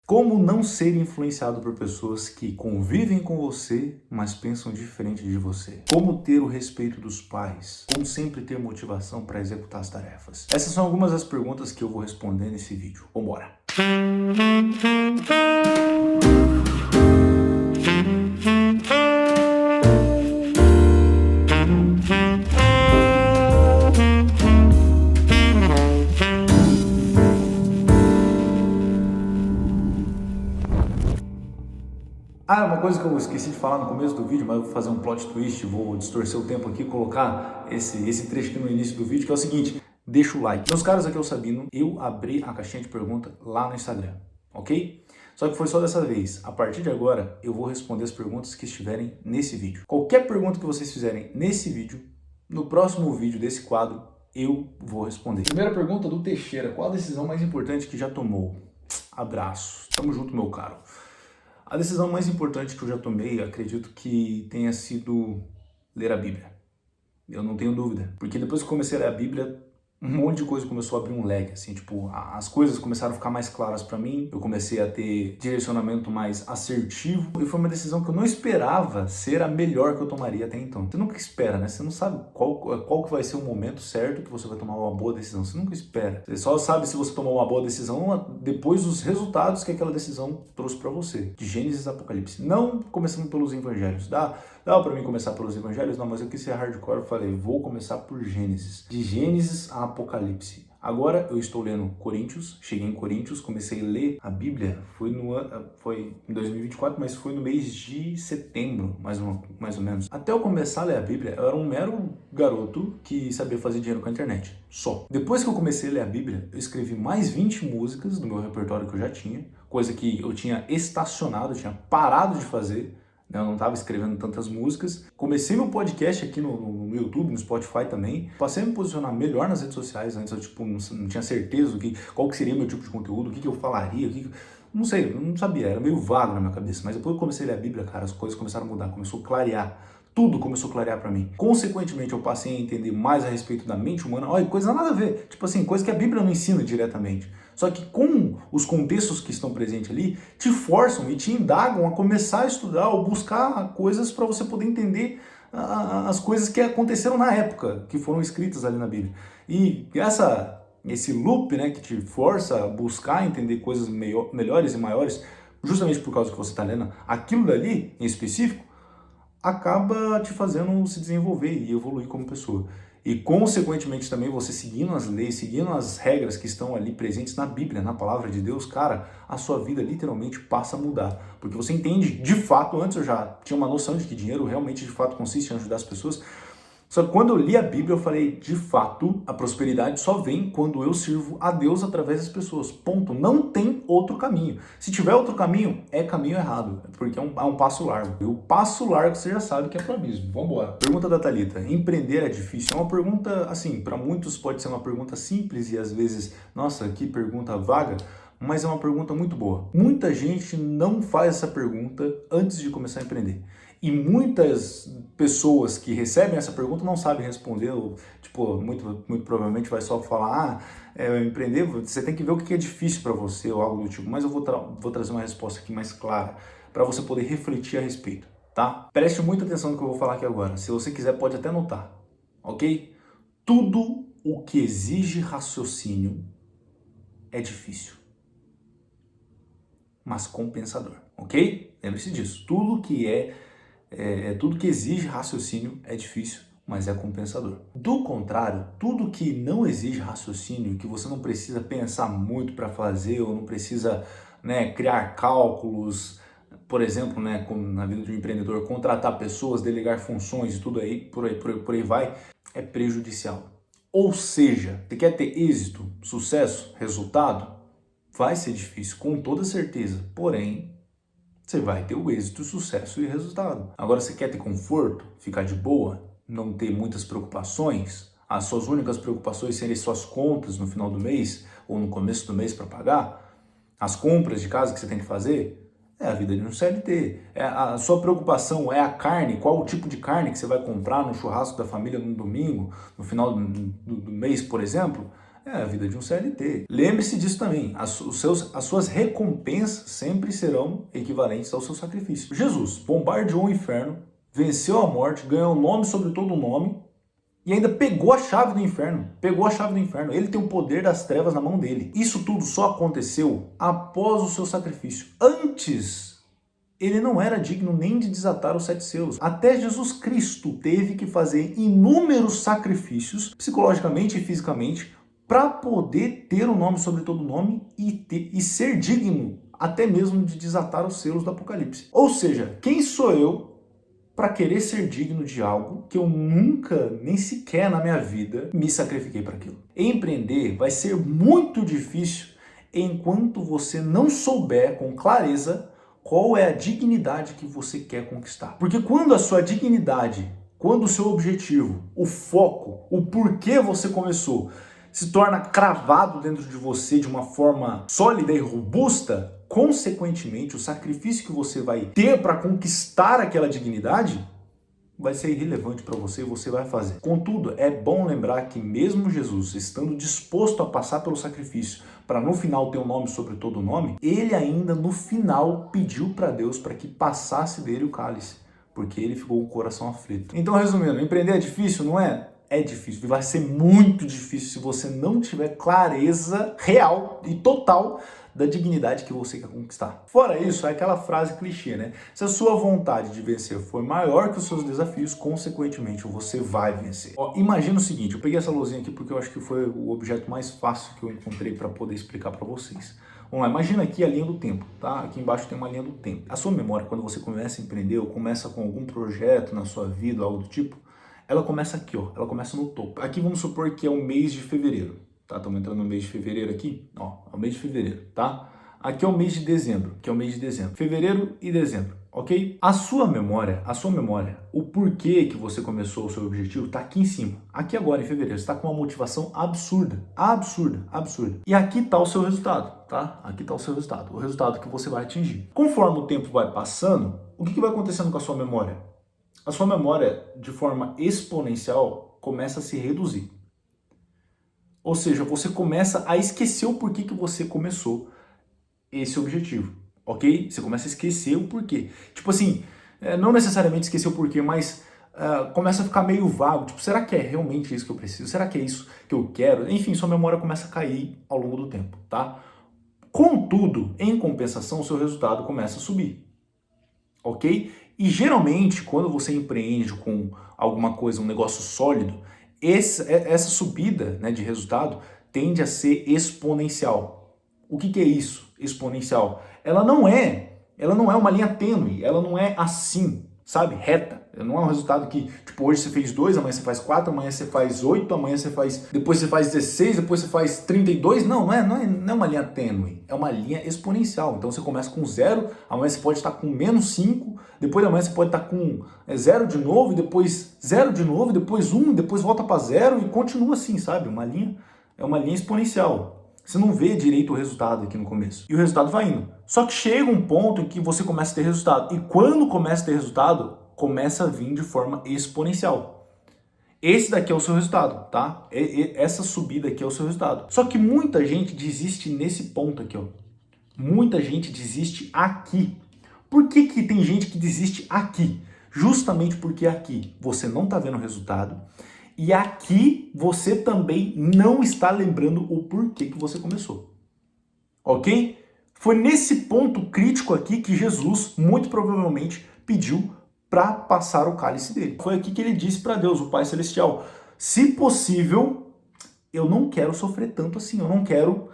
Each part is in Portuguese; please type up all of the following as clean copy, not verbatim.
Como não ser influenciado por pessoas que convivem com você, mas pensam diferente de você? Como ter o respeito dos pais? Como sempre ter motivação para executar as tarefas? Essas são algumas das perguntas que eu vou responder nesse vídeo. Vambora! Uma coisa que eu esqueci de falar no começo do vídeo, mas eu vou fazer um plot twist, vou distorcer o tempo aqui e colocar esse trecho aqui no início do vídeo, que é o seguinte: deixa o like. Meus caros, aqui é o Sabino, eu abri a caixinha de pergunta lá no Instagram, ok? Só que foi só dessa vez. A partir de agora, eu vou responder as perguntas que estiverem nesse vídeo. Qualquer pergunta que vocês fizerem nesse vídeo, no próximo vídeo desse quadro, eu vou responder. Primeira pergunta do Teixeira: qual a decisão mais importante que já tomou? Abraço. Tamo junto, meu caro. A decisão mais importante que eu já tomei, acredito que tenha sido ler a Bíblia. Eu não tenho dúvida. Porque depois que comecei a ler a Bíblia, um monte de coisa começou a abrir um leque, assim, tipo, as coisas começaram a ficar mais claras pra mim, eu comecei a ter direcionamento mais assertivo, e foi uma decisão que eu não esperava ser a melhor que eu tomaria até então. Você nunca espera, né? Você não sabe qual que vai ser o momento certo que você vai tomar uma boa decisão, você nunca espera. Você só sabe se você tomou uma boa decisão depois dos resultados que aquela decisão trouxe pra você. De Gênesis a Apocalipse. Não começando pelos evangelhos, dá pra mim começar pelos evangelhos? Não, mas eu quis ser hardcore, eu falei, vou começar por Gênesis. De Gênesis a Apocalipse. Agora eu estou lendo Coríntios, cheguei em Coríntios, comecei a ler a Bíblia, foi em 2024, mas foi no mês de setembro, mais ou menos. Até eu começar a ler a Bíblia, eu era um mero garoto que sabia fazer dinheiro com a internet, só. Depois que eu comecei a ler a Bíblia, eu escrevi mais 20 músicas do meu repertório que eu já tinha, coisa que eu tinha estacionado, eu tinha parado de fazer. Eu não estava escrevendo tantas músicas. Comecei meu podcast aqui no YouTube, no Spotify também. Passei a me posicionar melhor nas redes sociais. Antes eu não tinha certeza qual que seria meu tipo de conteúdo, o que eu falaria, não sei, eu não sabia, era meio vago na minha cabeça. Mas depois que eu comecei a ler a Bíblia, cara, as coisas começaram a mudar, começou a clarear. Tudo começou a clarear pra mim. Consequentemente, eu passei a entender mais a respeito da mente humana. Olha, coisa nada a ver. Tipo assim, coisa que a Bíblia não ensina diretamente. Só que com os contextos que estão presentes ali, te forçam e te indagam a começar a estudar ou buscar coisas para você poder entender as coisas que aconteceram na época, que foram escritas ali na Bíblia. E esse loop, né, que te força a buscar entender coisas melhores e maiores, justamente por causa que você está lendo aquilo dali em específico, acaba te fazendo se desenvolver e evoluir como pessoa. E, consequentemente, também você seguindo as leis, seguindo as regras que estão ali presentes na Bíblia, na Palavra de Deus, cara, a sua vida literalmente passa a mudar. Porque você entende, de fato, antes eu já tinha uma noção de que dinheiro realmente, de fato, consiste em ajudar as pessoas. Só que quando eu li a Bíblia, eu falei, de fato, a prosperidade só vem quando eu sirvo a Deus através das pessoas. Ponto. Não tem outro caminho. Se tiver outro caminho, é caminho errado, porque é um passo largo. E o passo largo você já sabe que é pro abismo. Vambora. Pergunta da Thalita. Empreender é difícil? É uma pergunta, assim, para muitos pode ser uma pergunta simples e às vezes, nossa, que pergunta vaga, mas é uma pergunta muito boa. Muita gente não faz essa pergunta antes de começar a empreender. E muitas pessoas que recebem essa pergunta não sabem responder, ou, tipo, muito provavelmente vai só falar, empreender, você tem que ver o que é difícil para você, ou algo do tipo. Mas eu vou trazer uma resposta aqui mais clara, para você poder refletir a respeito, tá? Preste muita atenção no que eu vou falar aqui agora. Se você quiser, pode até anotar, ok? Tudo o que exige raciocínio é difícil, mas compensador, ok? Lembre-se disso. Tudo que exige raciocínio é difícil, mas é compensador. Do contrário, tudo que não exige raciocínio, que você não precisa pensar muito para fazer, ou não precisa, né, criar cálculos, por exemplo, né, como na vida de um empreendedor, contratar pessoas, delegar funções e tudo aí, por aí vai, é prejudicial. Ou seja, você quer ter êxito, sucesso, resultado? Vai ser difícil, com toda certeza, porém, você vai ter o êxito, sucesso e resultado. Agora, você quer ter conforto, ficar de boa, não ter muitas preocupações, as suas únicas preocupações serem suas contas no final do mês ou no começo do mês para pagar, as compras de casa que você tem que fazer, é a vida de um CLT. A sua preocupação é a carne, qual o tipo de carne que você vai comprar no churrasco da família no domingo, no final do mês, por exemplo, é a vida de um CLT. Lembre-se disso também, as suas recompensas sempre serão equivalentes ao seu sacrifício. Jesus bombardeou o inferno, venceu a morte, ganhou um nome sobre todo o nome e ainda pegou a chave do inferno. Pegou a chave do inferno. Ele tem o poder das trevas na mão dele. Isso tudo só aconteceu após o seu sacrifício. Antes, ele não era digno nem de desatar os 7 selos. Até Jesus Cristo teve que fazer inúmeros sacrifícios, psicologicamente e fisicamente, para poder ter o nome sobre todo nome e ser digno até mesmo de desatar os selos do Apocalipse. Ou seja, quem sou eu para querer ser digno de algo que eu nunca, nem sequer na minha vida, me sacrifiquei para aquilo? Empreender vai ser muito difícil enquanto você não souber com clareza qual é a dignidade que você quer conquistar. Porque quando a sua dignidade, quando o seu objetivo, o foco, o porquê você começou, se torna cravado dentro de você de uma forma sólida e robusta, consequentemente, o sacrifício que você vai ter para conquistar aquela dignidade vai ser irrelevante para você e você vai fazer. Contudo, é bom lembrar que mesmo Jesus estando disposto a passar pelo sacrifício para no final ter um nome sobre todo o nome, ele ainda no final pediu para Deus para que passasse dele o cálice, porque ele ficou com o coração aflito. Então, resumindo, empreender é difícil, não é? É difícil, vai ser muito difícil se você não tiver clareza real e total da dignidade que você quer conquistar. Fora isso, é aquela frase clichê, né? Se a sua vontade de vencer for maior que os seus desafios, consequentemente você vai vencer. Ó, imagina o seguinte, eu peguei essa luzinha aqui porque eu acho que foi o objeto mais fácil que eu encontrei para poder explicar para vocês. Vamos lá, imagina aqui a linha do tempo, tá? Aqui embaixo tem uma linha do tempo. A sua memória, quando você começa a empreender ou começa com algum projeto na sua vida, algo do tipo, ela começa aqui, ó, ela começa no topo. Aqui vamos supor que é o mês de fevereiro, tá? Estamos entrando no mês de fevereiro aqui, ó, é o mês de fevereiro, tá? Aqui é o mês de dezembro, que é o mês de dezembro. Fevereiro e dezembro, ok? A sua memória, o porquê que você começou o seu objetivo tá aqui em cima. Aqui agora, em fevereiro, você está com uma motivação absurda, absurda. E aqui tá o seu resultado, tá? Aqui tá o seu resultado, o resultado que você vai atingir. Conforme o tempo vai passando, o que vai acontecendo com a sua memória? A sua memória, de forma exponencial, começa a se reduzir. Ou seja, você começa a esquecer o porquê que você começou esse objetivo, ok? Você começa a esquecer o porquê. Tipo assim, não necessariamente esquecer o porquê, mas começa a ficar meio vago. Tipo, será que é realmente isso que eu preciso? Será que é isso que eu quero? Enfim, sua memória começa a cair ao longo do tempo, tá? Contudo, em compensação, o seu resultado começa a subir, ok? E geralmente, quando você empreende com alguma coisa, um negócio sólido, essa subida, né, de resultado tende a ser exponencial. O que é isso? Exponencial. Ela não é uma linha tênue, ela não é assim, sabe, reta. Não é um resultado que, tipo, hoje você fez 2, amanhã você faz 4, amanhã você faz 8, amanhã você faz, depois você faz 16, depois você faz 32. Não é uma linha tênue, é uma linha exponencial. Então você começa com 0, amanhã você pode estar com menos 5, depois amanhã você pode estar com 0 de novo, e depois 0 de novo, depois 1, depois volta para 0 e continua assim, sabe? É uma linha exponencial. Você não vê direito o resultado aqui no começo. E o resultado vai indo. Só que chega um ponto em que você começa a ter resultado. E quando começa a ter resultado, começa a vir de forma exponencial. Esse daqui é o seu resultado, tá? Essa subida aqui é o seu resultado. Só que muita gente desiste nesse ponto aqui, ó. Muita gente desiste aqui. Por que tem gente que desiste aqui? Justamente porque aqui você não está vendo o resultado. E aqui você também não está lembrando o porquê que você começou. Ok? Foi nesse ponto crítico aqui que Jesus, muito provavelmente, pediu para passar o cálice dele. Foi aqui que ele disse para Deus, o Pai Celestial, se possível, eu não quero sofrer tanto assim, eu não quero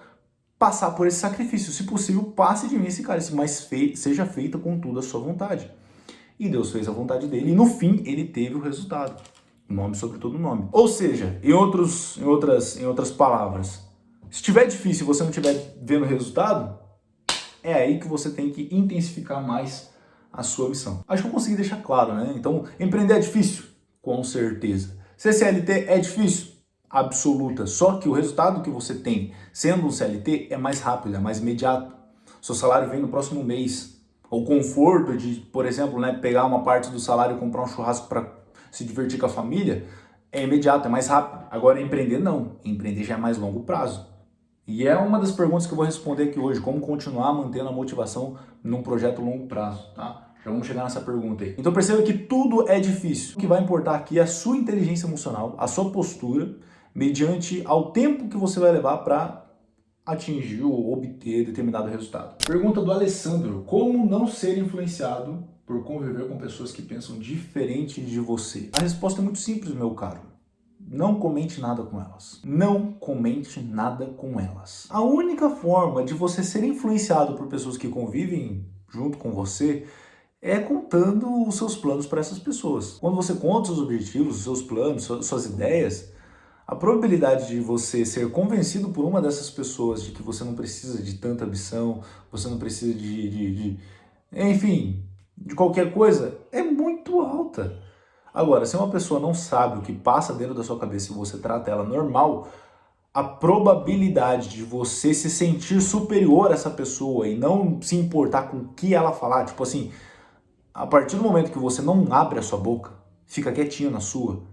passar por esse sacrifício. Se possível, passe de mim esse cálice, mas seja feita contudo a sua vontade. E Deus fez a vontade dele e no fim ele teve o resultado. Nome sobre todo nome. Ou seja, em outras palavras, se estiver difícil e você não estiver vendo o resultado, é aí que você tem que intensificar mais a sua missão. Acho que eu consegui deixar claro, né? Então, empreender é difícil? Com certeza. Ser CLT é difícil? Absoluta. Só que o resultado que você tem sendo um CLT é mais rápido, é mais imediato. Seu salário vem no próximo mês. O conforto de, por exemplo, né, pegar uma parte do salário e comprar um churrasco para se divertir com a família é imediato, é mais rápido. Agora, empreender não. Empreender já é mais longo prazo. E é uma das perguntas que eu vou responder aqui hoje, como continuar mantendo a motivação num projeto longo prazo, tá? Já vamos chegar nessa pergunta aí. Então perceba que tudo é difícil. O que vai importar aqui é a sua inteligência emocional, a sua postura, mediante ao tempo que você vai levar para atingir ou obter determinado resultado. Pergunta do Alessandro: como não ser influenciado por conviver com pessoas que pensam diferente de você? A resposta é muito simples, meu caro. Não comente nada com elas. Não comente nada com elas. A única forma de você ser influenciado por pessoas que convivem junto com você é contando os seus planos para essas pessoas. Quando você conta os seus objetivos, os seus planos, suas ideias, a probabilidade de você ser convencido por uma dessas pessoas de que você não precisa de tanta ambição, você não precisa enfim, de qualquer coisa, é muito alta. Agora, se uma pessoa não sabe o que passa dentro da sua cabeça e você trata ela normal, a probabilidade de você se sentir superior a essa pessoa e não se importar com o que ela falar, tipo assim, a partir do momento que você não abre a sua boca, fica quietinho na sua,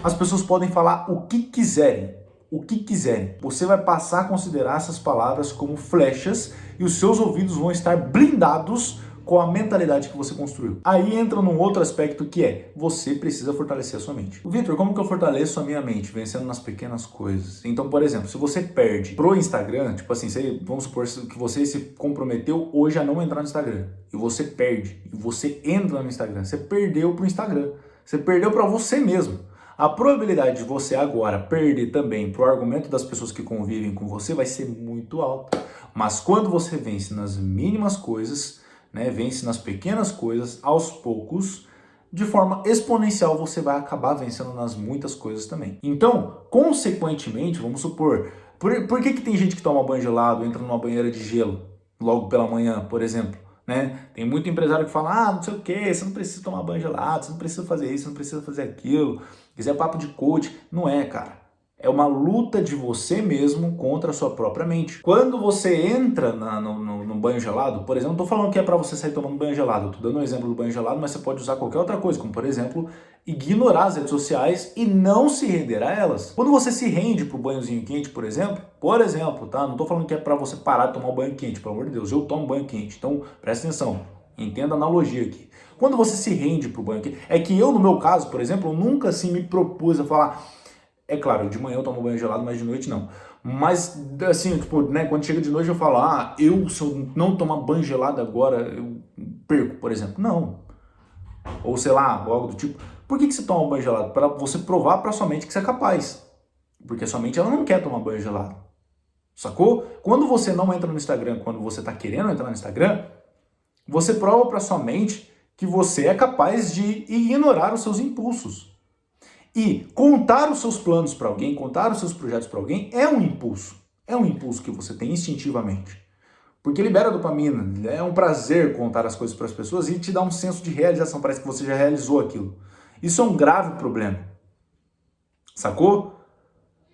as pessoas podem falar o que quiserem. O que quiserem. Você vai passar a considerar essas palavras como flechas e os seus ouvidos vão estar blindados com a mentalidade que você construiu. Aí entra num outro aspecto que é, você precisa fortalecer a sua mente. Vitor, como que eu fortaleço a minha mente? Vencendo nas pequenas coisas. Então, por exemplo, se você perde pro Instagram, tipo assim, vamos supor que você se comprometeu hoje a não entrar no Instagram, e você perde, e você entra no Instagram, você perdeu pro Instagram, você perdeu para você mesmo. A probabilidade de você agora perder também pro argumento das pessoas que convivem com você vai ser muito alta. Mas quando você vence nas mínimas coisas, né, vence nas pequenas coisas, aos poucos, de forma exponencial você vai acabar vencendo nas muitas coisas também. Então, consequentemente, vamos supor, por que tem gente que toma banho gelado, entra numa banheira de gelo logo pela manhã, por exemplo? Né? Tem muito empresário que fala, não sei o que, você não precisa tomar banho gelado, você não precisa fazer isso, você não precisa fazer aquilo, quiser papo de coach. Não é, cara. É uma luta de você mesmo contra a sua própria mente. Quando você entra no banho gelado, por exemplo, não estou falando que é para você sair tomando banho gelado, estou dando um exemplo do banho gelado, mas você pode usar qualquer outra coisa, como por exemplo, ignorar as redes sociais e não se render a elas. Quando você se rende pro banhozinho quente, por exemplo, tá? Não estou falando que é para você parar de tomar um banho quente, pelo amor de Deus, eu tomo banho quente, então presta atenção, entenda a analogia aqui. Quando você se rende pro banho quente, é que eu, no meu caso, por exemplo, eu nunca assim me propus a falar. É claro, de manhã eu tomo banho gelado, mas de noite não. Mas, assim, tipo, né, quando chega de noite eu falo, se eu não tomar banho gelado agora, eu perco, por exemplo. Não. Ou sei lá, algo do tipo. Por que você toma banho gelado? Para você provar para sua mente que você é capaz. Porque a sua mente, ela não quer tomar banho gelado. Sacou? Quando você não entra no Instagram, quando você tá querendo entrar no Instagram, você prova para sua mente que você é capaz de ignorar os seus impulsos. E contar os seus planos para alguém, contar os seus projetos para alguém é um impulso. É um impulso que você tem instintivamente. Porque libera dopamina, é um prazer contar as coisas para as pessoas e te dá um senso de realização, parece que você já realizou aquilo. Isso é um grave problema. Sacou?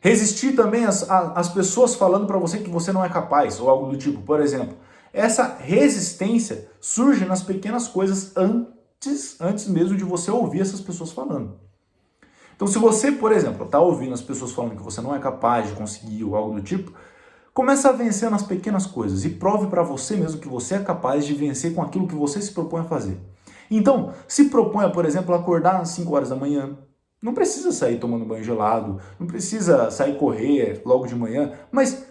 Resistir também às pessoas falando para você que você não é capaz, ou algo do tipo. Por exemplo, essa resistência surge nas pequenas coisas antes mesmo de você ouvir essas pessoas falando. Então, se você, por exemplo, está ouvindo as pessoas falando que você não é capaz de conseguir ou algo do tipo, comece a vencer nas pequenas coisas e prove para você mesmo que você é capaz de vencer com aquilo que você se propõe a fazer. Então, se proponha, por exemplo, a acordar às 5 horas da manhã. Não precisa sair tomando banho gelado, não precisa sair correr logo de manhã, mas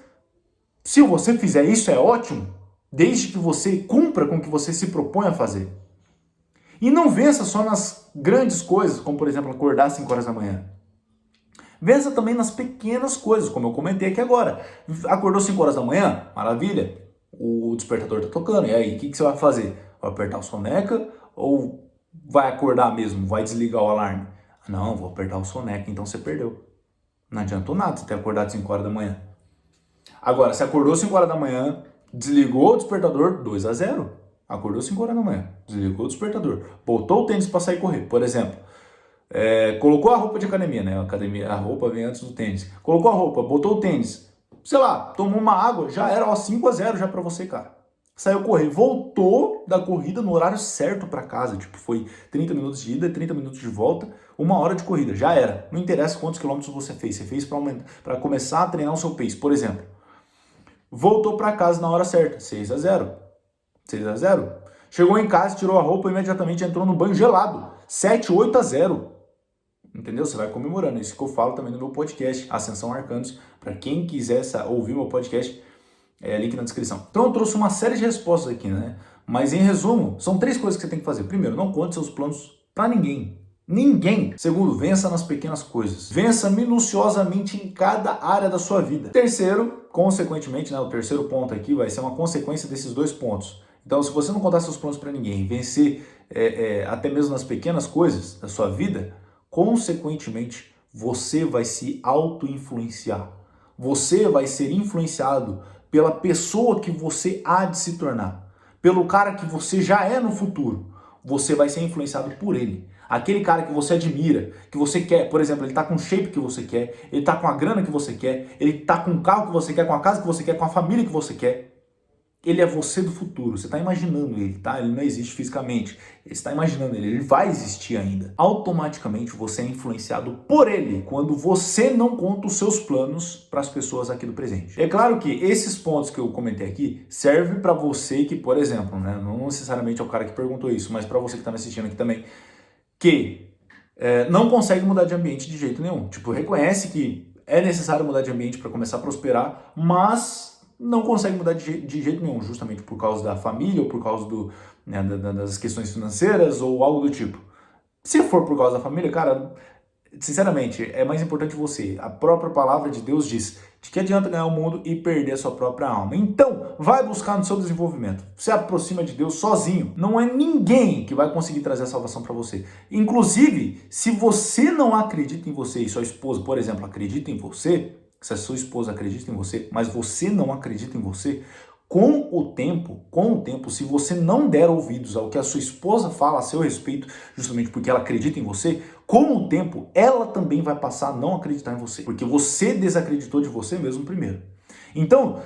se você fizer isso é ótimo, desde que você cumpra com o que você se propõe a fazer. E não vença só nas grandes coisas, como por exemplo acordar às 5 horas da manhã. Vença também nas pequenas coisas, como eu comentei aqui agora. Acordou 5 horas da manhã? Maravilha. O despertador está tocando. E aí, o que você vai fazer? Vai apertar o soneca ou vai acordar mesmo? Vai desligar o alarme? Não, vou apertar o soneca, então você perdeu. Não adiantou nada você ter acordado 5 horas da manhã. Agora, se acordou 5 horas da manhã, desligou o despertador, 2-0. Acordou 5 horas da manhã, desligou o despertador, botou o tênis para sair correr, por exemplo. Colocou a roupa de academia, né? A roupa vem antes do tênis. Colocou a roupa, botou o tênis, sei lá, tomou uma água, já era, 5-0 já para você, cara. Saiu correr, voltou da corrida no horário certo para casa, tipo, foi 30 minutos de ida, 30 minutos de volta, 1 hora de corrida, já era. Não interessa quantos quilômetros você fez para começar a treinar o seu pace, por exemplo. Voltou para casa na hora certa, 6-0. 6-0. Chegou em casa, tirou a roupa e imediatamente entrou no banho gelado, 7-8-0. Entendeu? Você vai comemorando. Isso que eu falo também no meu podcast, Ascensão Arcanos. Para quem quiser ouvir meu podcast, link na descrição. Então eu trouxe uma série de respostas aqui, né? Mas em resumo, são 3 coisas que você tem que fazer. Primeiro, não conte seus planos para ninguém. Ninguém. Segundo, vença nas pequenas coisas. Vença minuciosamente em cada área da sua vida. Terceiro, consequentemente, né, o terceiro ponto aqui vai ser uma consequência desses 2 pontos. Então, se você não contar seus planos para ninguém, vencer até mesmo nas pequenas coisas da sua vida, consequentemente, você vai se auto-influenciar. Você vai ser influenciado pela pessoa que você há de se tornar. Pelo cara que você já é no futuro. Você vai ser influenciado por ele. Aquele cara que você admira, que você quer, por exemplo, ele tá com o shape que você quer, ele tá com a grana que você quer, ele tá com o carro que você quer, com a casa que você quer, com a família que você quer. Ele é você do futuro, você está imaginando ele, tá? Ele não existe fisicamente, você está imaginando ele vai existir ainda. Automaticamente você é influenciado por ele quando você não conta os seus planos para as pessoas aqui do presente. É claro que esses pontos que eu comentei aqui servem para você que, por exemplo, né, não necessariamente é o cara que perguntou isso, mas para você que está me assistindo aqui também, que não consegue mudar de ambiente de jeito nenhum. Tipo, reconhece que é necessário mudar de ambiente para começar a prosperar, mas não consegue mudar de jeito nenhum, justamente por causa da família ou por causa das questões financeiras ou algo do tipo. Se for por causa da família, cara, sinceramente, é mais importante você. A própria palavra de Deus diz: de que adianta ganhar o mundo e perder a sua própria alma? Então, vai buscar no seu desenvolvimento. Se aproxima de Deus sozinho. Não é ninguém que vai conseguir trazer a salvação para você. Inclusive, se você não acredita em você e sua esposa, por exemplo, acredita em você, se a sua esposa acredita em você, mas você não acredita em você, com o tempo, se você não der ouvidos ao que a sua esposa fala a seu respeito, justamente porque ela acredita em você, com o tempo, ela também vai passar a não acreditar em você, porque você desacreditou de você mesmo primeiro. Então,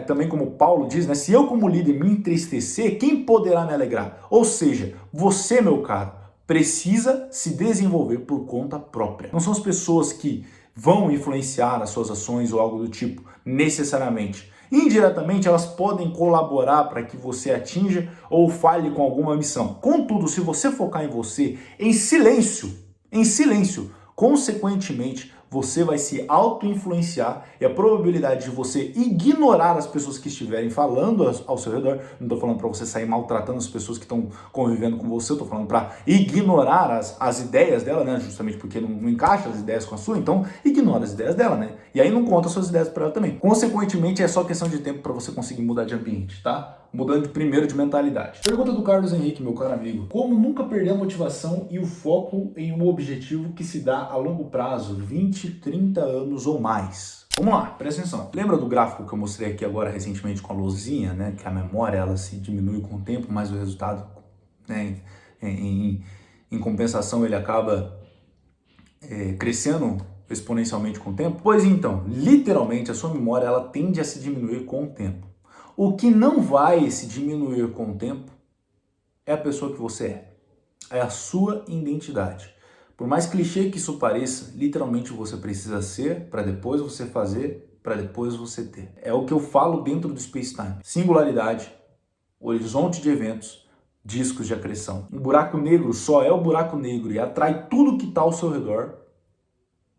também como Paulo diz, né, se eu como líder me entristecer, quem poderá me alegrar? Ou seja, você, meu caro, precisa se desenvolver por conta própria. Não são as pessoas que vão influenciar as suas ações ou algo do tipo, necessariamente. Indiretamente, elas podem colaborar para que você atinja ou falhe com alguma missão. Contudo, se você focar em você, em silêncio, consequentemente, você vai se auto-influenciar e a probabilidade de você ignorar as pessoas que estiverem falando ao seu redor, não estou falando para você sair maltratando as pessoas que estão convivendo com você, eu estou falando para ignorar as ideias dela, né? Justamente porque não encaixa as ideias com a sua, então ignora as ideias dela, né? E aí não conta as suas ideias para ela também. Consequentemente, é só questão de tempo para você conseguir mudar de ambiente, tá? Mudando primeiro de mentalidade. Pergunta do Carlos Henrique, meu caro amigo. Como nunca perder a motivação e o foco em um objetivo que se dá a longo prazo, 20, 30 anos ou mais? Vamos lá, presta atenção. Lembra do gráfico que eu mostrei aqui agora recentemente com a luzinha, né? Que a memória ela se diminui com o tempo, mas o resultado, né, em compensação, ele acaba crescendo exponencialmente com o tempo? Pois então, literalmente, a sua memória ela tende a se diminuir com o tempo. O que não vai se diminuir com o tempo é a pessoa que você é. É a sua identidade. Por mais clichê que isso pareça, literalmente você precisa ser para depois você fazer, para depois você ter. É o que eu falo dentro do Space Time. Singularidade, horizonte de eventos, discos de acreção. Um buraco negro só é o buraco negro e atrai tudo que está ao seu redor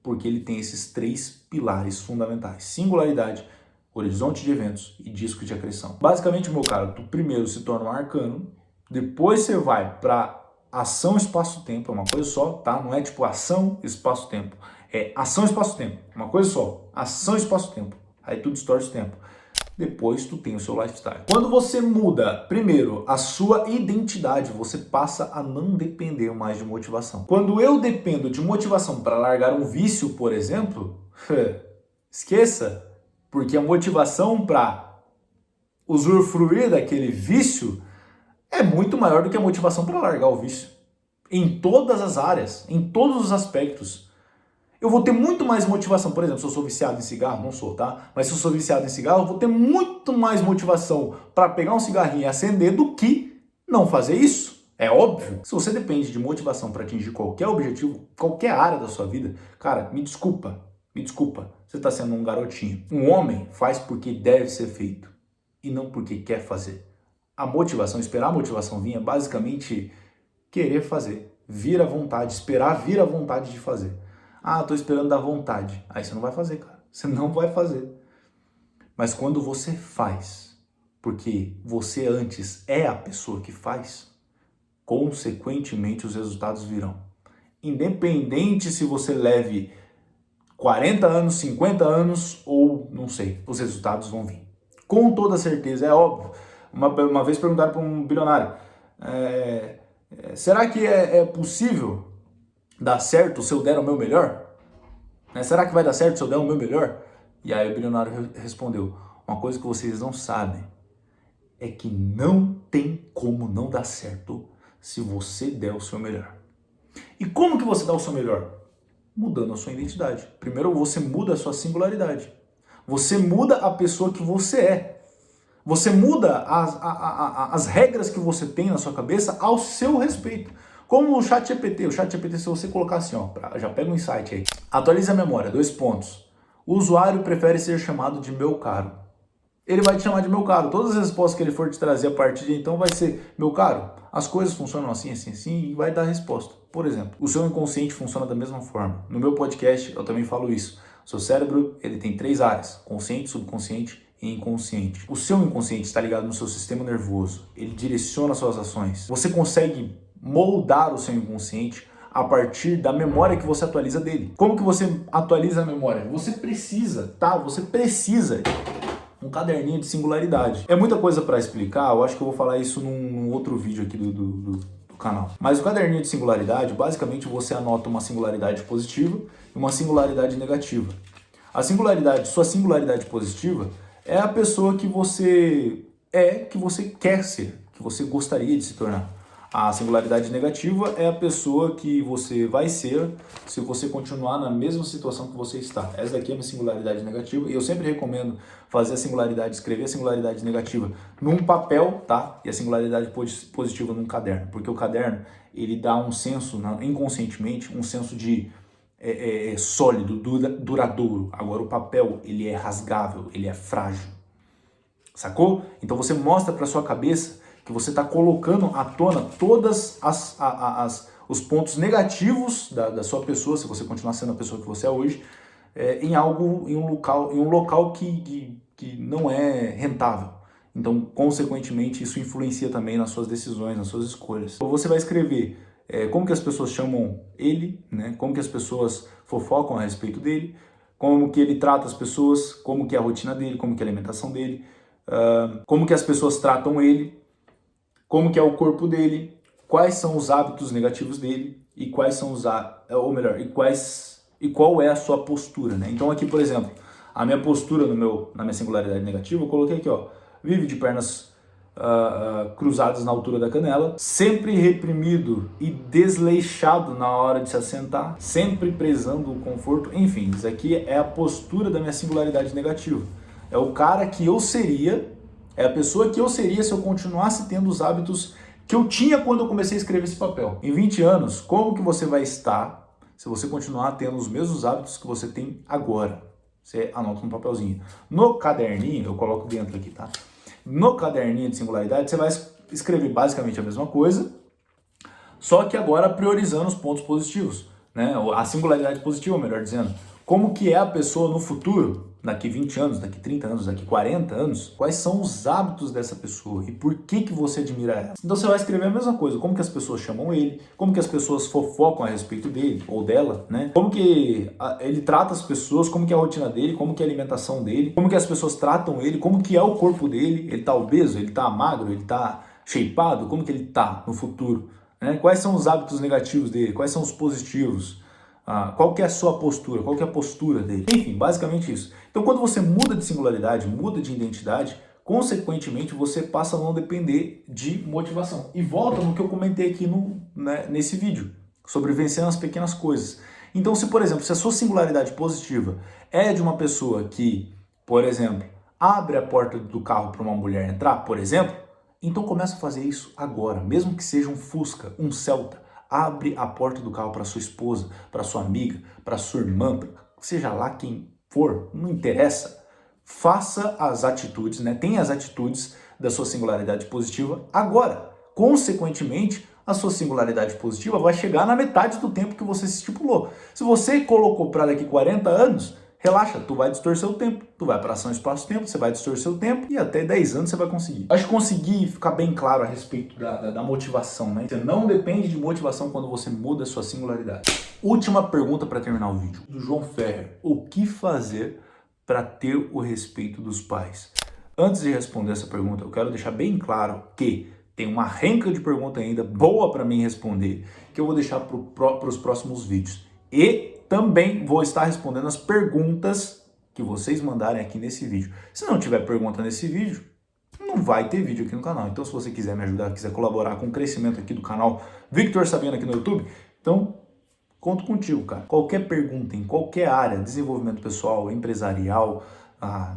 porque ele tem esses 3 pilares fundamentais. Singularidade, horizonte de eventos e disco de acreção. Basicamente, meu cara, tu primeiro se torna um arcano, depois você vai para ação, espaço-tempo, é uma coisa só, tá? Não é tipo ação, espaço-tempo. É ação, espaço-tempo, uma coisa só. Ação, espaço-tempo. Aí tu distorce o tempo. Depois tu tem o seu lifestyle. Quando você muda, primeiro, a sua identidade, você passa a não depender mais de motivação. Quando eu dependo de motivação para largar um vício, por exemplo, esqueça. Porque a motivação para usufruir daquele vício é muito maior do que a motivação para largar o vício. Em todas as áreas, em todos os aspectos. Eu vou ter muito mais motivação, por exemplo, se eu sou viciado em cigarro, não sou, tá? Mas se eu sou viciado em cigarro, eu vou ter muito mais motivação para pegar um cigarrinho e acender do que não fazer isso. É óbvio. Se você depende de motivação para atingir qualquer objetivo, qualquer área da sua vida, cara, me desculpa, você está sendo um garotinho. Um homem faz porque deve ser feito e não porque quer fazer. A motivação, esperar a motivação vir é basicamente querer fazer, vir à vontade, esperar vir à vontade de fazer. Ah, tô esperando da vontade. Aí você não vai fazer, cara. Você não vai fazer. Mas quando você faz, porque você antes é a pessoa que faz, consequentemente os resultados virão. Independente se você leve 40 anos, 50 anos ou não sei, os resultados vão vir. Com toda certeza, é óbvio. Uma vez perguntaram para um bilionário, será que é possível dar certo se eu der o meu melhor? Será que vai dar certo se eu der o meu melhor? E aí o bilionário respondeu, uma coisa que vocês não sabem é que não tem como não dar certo se você der o seu melhor. E como que você dá o seu melhor? Mudando a sua identidade. Primeiro você muda a sua singularidade. Você muda a pessoa que você é. Você muda as regras que você tem na sua cabeça ao seu respeito. Como o ChatGPT. O ChatGPT, se você colocar assim, ó, já pega um insight aí. Atualize a memória, 2 pontos. O usuário prefere ser chamado de meu caro. Ele vai te chamar de meu caro. Todas as respostas que ele for te trazer a partir de então vai ser, meu caro, as coisas funcionam assim, assim, assim, e vai dar a resposta. Por exemplo, o seu inconsciente funciona da mesma forma. No meu podcast eu também falo isso. O seu cérebro, ele tem 3 áreas, consciente, subconsciente e inconsciente. O seu inconsciente está ligado no seu sistema nervoso. Ele direciona suas ações. Você consegue moldar o seu inconsciente a partir da memória que você atualiza dele. Como que você atualiza a memória? Você precisa um caderninho de singularidade. É muita coisa para explicar, eu acho que eu vou falar isso num outro vídeo aqui do canal. Mas o caderninho de singularidade, basicamente você anota uma singularidade positiva e uma singularidade negativa. Sua singularidade positiva é a pessoa que você que você quer ser, que você gostaria de se tornar. A singularidade negativa é a pessoa que você vai ser se você continuar na mesma situação que você está. Essa daqui é a minha singularidade negativa e eu sempre recomendo fazer a singularidade, escrever a singularidade negativa num papel, tá? E a singularidade positiva num caderno, porque o caderno, ele dá um senso, inconscientemente, um senso de sólido, duradouro. Agora o papel, ele é rasgável, ele é frágil. Sacou? Então você mostra para sua cabeça que você está colocando à tona todas os pontos negativos da sua pessoa, se você continuar sendo a pessoa que você é hoje, em um local que não é rentável. Então, consequentemente, isso influencia também nas suas decisões, nas suas escolhas. Então, você vai escrever como que as pessoas chamam ele, né? Como que as pessoas fofocam a respeito dele, como que ele trata as pessoas, como que é a rotina dele, como que é a alimentação dele, como que as pessoas tratam ele, como que é o corpo dele, quais são os hábitos negativos dele e quais são e qual é a sua postura, né? Então aqui, por exemplo, a minha postura na minha singularidade negativa, eu coloquei aqui, ó, vive de pernas cruzadas na altura da canela, sempre reprimido e desleixado na hora de se assentar, sempre prezando o conforto, enfim, isso aqui é a postura da minha singularidade negativa. É o cara que eu seria, é a pessoa que eu seria se eu continuasse tendo os hábitos que eu tinha quando eu comecei a escrever esse papel. Em 20 anos, como que você vai estar se você continuar tendo os mesmos hábitos que você tem agora? Você anota no papelzinho. No caderninho, eu coloco dentro aqui, tá? No caderninho de singularidade, você vai escrever basicamente a mesma coisa, só que agora priorizando os pontos positivos, né? A singularidade positiva, melhor dizendo. Como que é a pessoa no futuro, daqui 20 anos, daqui 30 anos, daqui 40 anos, quais são os hábitos dessa pessoa e por que você admira ela. Então você vai escrever a mesma coisa, como que as pessoas chamam ele, como que as pessoas fofocam a respeito dele ou dela, né? Como que ele trata as pessoas, como que é a rotina dele, como que é a alimentação dele, como que as pessoas tratam ele, como que é o corpo dele, ele tá obeso, ele tá magro, ele tá shapeado, como que ele tá no futuro, né? Quais são os hábitos negativos dele, quais são os positivos. Qual que é a sua postura, qual que é a postura dele. Enfim, basicamente isso. Então quando você muda de singularidade, muda de identidade, consequentemente você passa a não depender de motivação. E volta no que eu comentei aqui nesse vídeo, sobre vencendo as pequenas coisas. Então se, por exemplo, se a sua singularidade positiva é de uma pessoa que, por exemplo, abre a porta do carro para uma mulher entrar, por exemplo, Então começa a fazer isso agora, mesmo que seja um Fusca, um Celta. Abre a porta do carro para sua esposa, para sua amiga, para sua irmã, seja lá quem for, não interessa. Faça as atitudes, né? Tenha as atitudes da sua singularidade positiva agora. Consequentemente, a sua singularidade positiva vai chegar na metade do tempo que você se estipulou. Se você colocou para daqui 40 anos, relaxa, tu vai distorcer o tempo. Tu vai para ação, espaço, tempo, você vai distorcer o tempo e até 10 anos você vai conseguir. Acho que consegui ficar bem claro a respeito da motivação, né? Você não depende de motivação quando você muda a sua singularidade. Última pergunta para terminar o vídeo, do João Ferrer. O que fazer para ter o respeito dos pais? Antes de responder essa pergunta, eu quero deixar bem claro que tem uma renca de pergunta ainda boa para mim responder, que eu vou deixar para os próximos vídeos. E também vou estar respondendo as perguntas que vocês mandarem aqui nesse vídeo. Se não tiver pergunta nesse vídeo, não vai ter vídeo aqui no canal. Então, se você quiser me ajudar, quiser colaborar com o crescimento aqui do canal Victor Sabino aqui no YouTube, então conto contigo, cara. Qualquer pergunta em qualquer área, desenvolvimento pessoal, empresarial,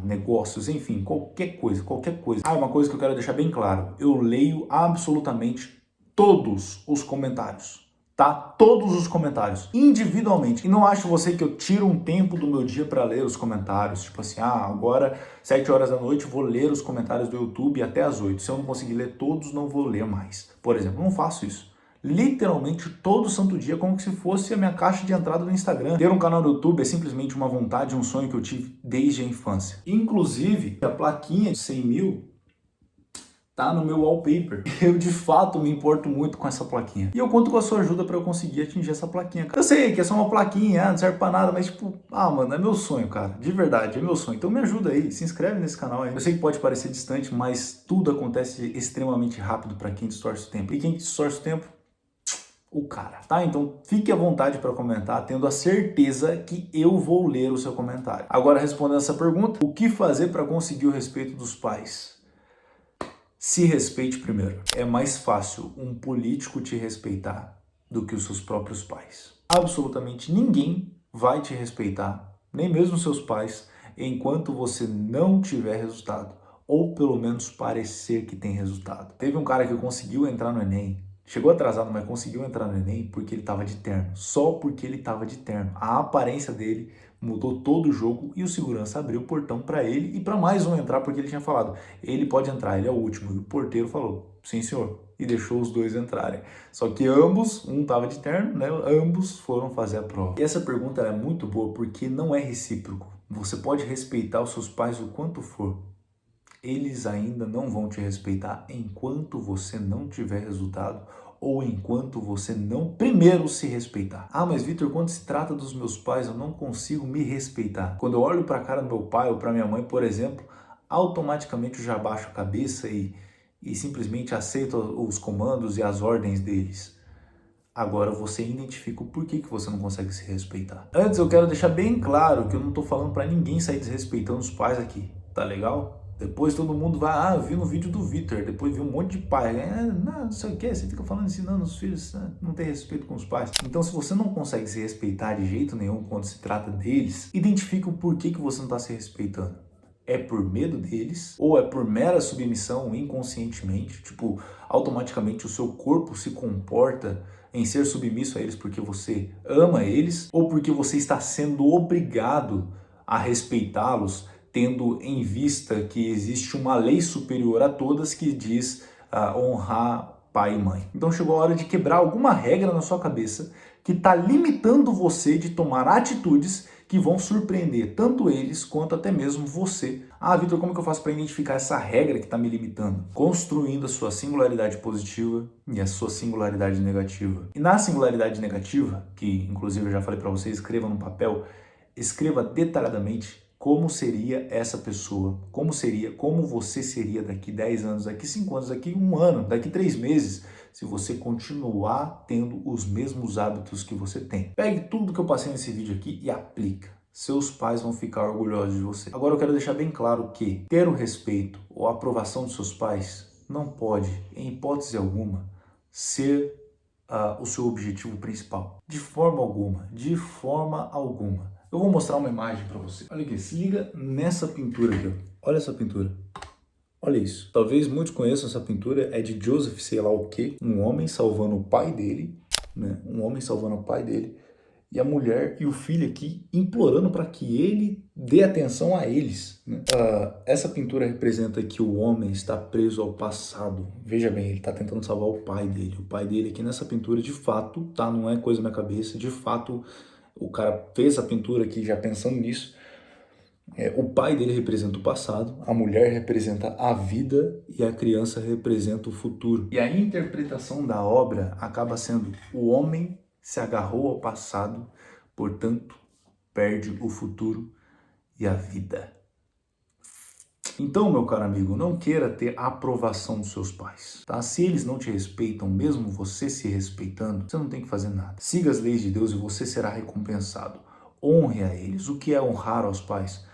negócios, enfim, qualquer coisa. Uma coisa que eu quero deixar bem claro, eu leio absolutamente todos os comentários. Tá? Todos os comentários, individualmente. E não acho você que eu tiro um tempo do meu dia para ler os comentários. Tipo assim, agora 7 horas da noite vou ler os comentários do YouTube até as 8. Se eu não conseguir ler todos, não vou ler mais. Por exemplo, não faço isso. Literalmente todo santo dia, como se fosse a minha caixa de entrada do Instagram. Ter um canal no YouTube é simplesmente uma vontade, um sonho que eu tive desde a infância. Inclusive, a plaquinha de 100 mil tá no meu wallpaper. Eu, de fato, me importo muito com essa plaquinha. E eu conto com a sua ajuda para eu conseguir atingir essa plaquinha. Eu sei que é só uma plaquinha, não serve pra nada, mas tipo, mano, é meu sonho, cara. De verdade, é meu sonho. Então me ajuda aí, se inscreve nesse canal aí. Eu sei que pode parecer distante, mas tudo acontece extremamente rápido para quem distorce o tempo. E quem distorce o tempo? O cara, tá? Então fique à vontade para comentar, tendo a certeza que eu vou ler o seu comentário. Agora, respondendo essa pergunta, o que fazer para conseguir o respeito dos pais? Se respeite primeiro. É mais fácil um político te respeitar do que os seus próprios pais. Absolutamente ninguém vai te respeitar, nem mesmo seus pais, enquanto você não tiver resultado. Ou pelo menos parecer que tem resultado. Teve um cara que conseguiu entrar no Enem, chegou atrasado, mas conseguiu entrar no Enem porque ele estava de terno. Só porque ele estava de terno. A aparência dele mudou todo o jogo e o segurança abriu o portão para ele e para mais um entrar porque ele tinha falado, ele pode entrar, ele é o último. E o porteiro falou, sim senhor, e deixou os dois entrarem. Só que ambos, um estava de terno, né? Ambos foram fazer a prova. E essa pergunta é muito boa porque não é recíproco. Você pode respeitar os seus pais o quanto for. Eles ainda não vão te respeitar enquanto você não tiver resultado ou enquanto você não primeiro se respeitar. Mas Victor, quando se trata dos meus pais, eu não consigo me respeitar. Quando eu olho para a cara do meu pai ou para minha mãe, por exemplo, automaticamente eu já baixo a cabeça e simplesmente aceito os comandos e as ordens deles. Agora você identifica o porquê que você não consegue se respeitar. Antes eu quero deixar bem claro que eu não estou falando para ninguém sair desrespeitando os pais aqui, tá legal? Depois todo mundo vai, eu vi no vídeo do Victor, depois vi um monte de pai, não sei o que, você fica falando, ensinando os filhos, não tem respeito com os pais. Então se você não consegue se respeitar de jeito nenhum quando se trata deles, identifique o porquê que você não está se respeitando. É por medo deles ou é por mera submissão inconscientemente, tipo, automaticamente o seu corpo se comporta em ser submisso a eles porque você ama eles ou porque você está sendo obrigado a respeitá-los, tendo em vista que existe uma lei superior a todas que diz honrar pai e mãe. Então chegou a hora de quebrar alguma regra na sua cabeça que está limitando você de tomar atitudes que vão surpreender tanto eles quanto até mesmo você. Victor, como que eu faço para identificar essa regra que está me limitando? Construindo a sua singularidade positiva e a sua singularidade negativa. E na singularidade negativa, que inclusive eu já falei para você, escreva no papel, escreva detalhadamente como seria essa pessoa, como você seria daqui 10 anos, daqui 5 anos, daqui 1 ano, daqui 3 meses, se você continuar tendo os mesmos hábitos que você tem. Pegue tudo que eu passei nesse vídeo aqui e aplica. Seus pais vão ficar orgulhosos de você. Agora eu quero deixar bem claro que ter o respeito ou a aprovação dos seus pais não pode, em hipótese alguma, ser o seu objetivo principal. De forma alguma, de forma alguma. Eu vou mostrar uma imagem para você. Olha aqui, se liga nessa pintura aqui, ó. Olha essa pintura. Olha isso. Talvez muitos conheçam essa pintura, é de Joseph, sei lá o quê, um homem salvando o pai dele, né? Um homem salvando o pai dele, e a mulher e o filho aqui implorando para que ele dê atenção a eles, né? Essa pintura representa que o homem está preso ao passado. Veja bem, ele está tentando salvar o pai dele. O pai dele aqui nessa pintura, de fato, tá? Não é coisa na minha cabeça, de fato, o cara fez a pintura aqui já pensando nisso. O pai dele representa o passado, a mulher representa a vida e a criança representa o futuro. E a interpretação da obra acaba sendo: o homem se agarrou ao passado, portanto, perde o futuro e a vida. Então, meu caro amigo, não queira ter a aprovação dos seus pais, tá? Se eles não te respeitam, mesmo você se respeitando, você não tem que fazer nada. Siga as leis de Deus e você será recompensado. Honre a eles. O que é honrar aos pais?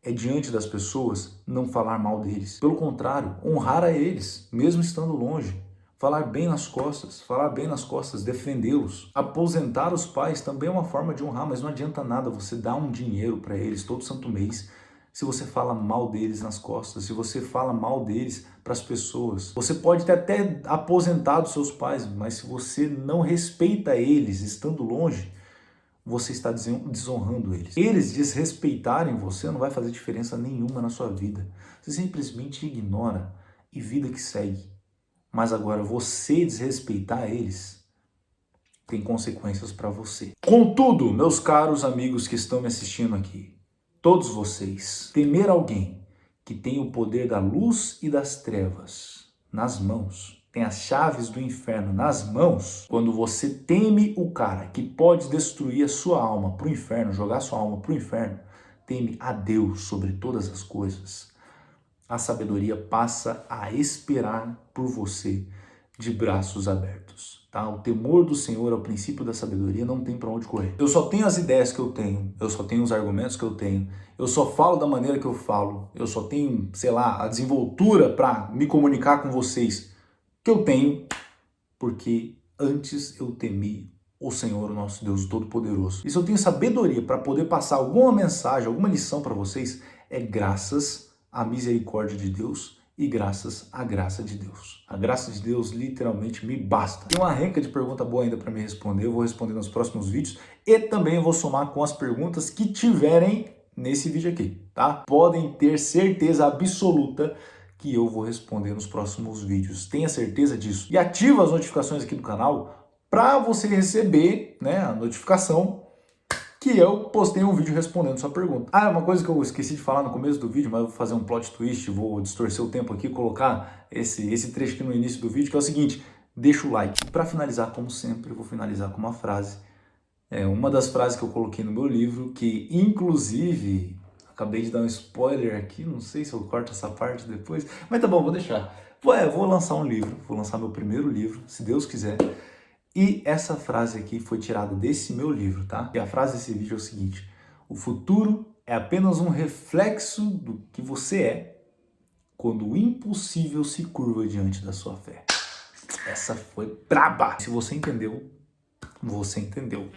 É diante das pessoas não falar mal deles. Pelo contrário, honrar a eles, mesmo estando longe. Falar bem nas costas, defendê-los. Aposentar os pais também é uma forma de honrar, mas não adianta nada você dar um dinheiro para eles todo santo mês se você fala mal deles nas costas, se você fala mal deles para as pessoas. Você pode ter até aposentado seus pais, mas se você não respeita eles estando longe, você está desonrando eles. Eles desrespeitarem você não vai fazer diferença nenhuma na sua vida. Você simplesmente ignora e vida que segue. Mas agora você desrespeitar eles tem consequências para você. Contudo, meus caros amigos que estão me assistindo aqui, todos vocês, temer alguém que tem o poder da luz e das trevas nas mãos, tem as chaves do inferno nas mãos, quando você teme o cara que pode destruir a sua alma para o inferno, jogar sua alma para o inferno, teme a Deus sobre todas as coisas, a sabedoria passa a esperar por você de braços abertos. Tá? O temor do Senhor é o princípio da sabedoria, não tem para onde correr. Eu só tenho as ideias que eu tenho, eu só tenho os argumentos que eu tenho, eu só falo da maneira que eu falo, eu só tenho, sei lá, a desenvoltura para me comunicar com vocês que eu tenho, porque antes eu temi o Senhor, o nosso Deus Todo-Poderoso. E se eu tenho sabedoria para poder passar alguma mensagem, alguma lição para vocês, é graças à misericórdia de Deus e graças à graça de Deus. A graça de Deus literalmente me basta. Tem uma renca de pergunta boa ainda para me responder, eu vou responder nos próximos vídeos e também eu vou somar com as perguntas que tiverem nesse vídeo aqui, tá? Podem ter certeza absoluta que eu vou responder nos próximos vídeos. Tenha certeza disso. E ativa as notificações aqui do canal para você receber, né, a notificação que eu postei um vídeo respondendo sua pergunta. Uma coisa que eu esqueci de falar no começo do vídeo, mas eu vou fazer um plot twist, vou distorcer o tempo aqui, colocar esse trecho aqui no início do vídeo, que é o seguinte: deixa o like. E para finalizar, como sempre, eu vou finalizar com uma frase. Uma das frases que eu coloquei no meu livro, que inclusive acabei de dar um spoiler aqui, não sei se eu corto essa parte depois, mas tá bom, vou deixar. Vou lançar um livro, vou lançar meu primeiro livro, se Deus quiser. E essa frase aqui foi tirada desse meu livro, tá? E a frase desse vídeo é o seguinte: o futuro é apenas um reflexo do que você é quando o impossível se curva diante da sua fé. Essa foi braba! Se você entendeu, você entendeu.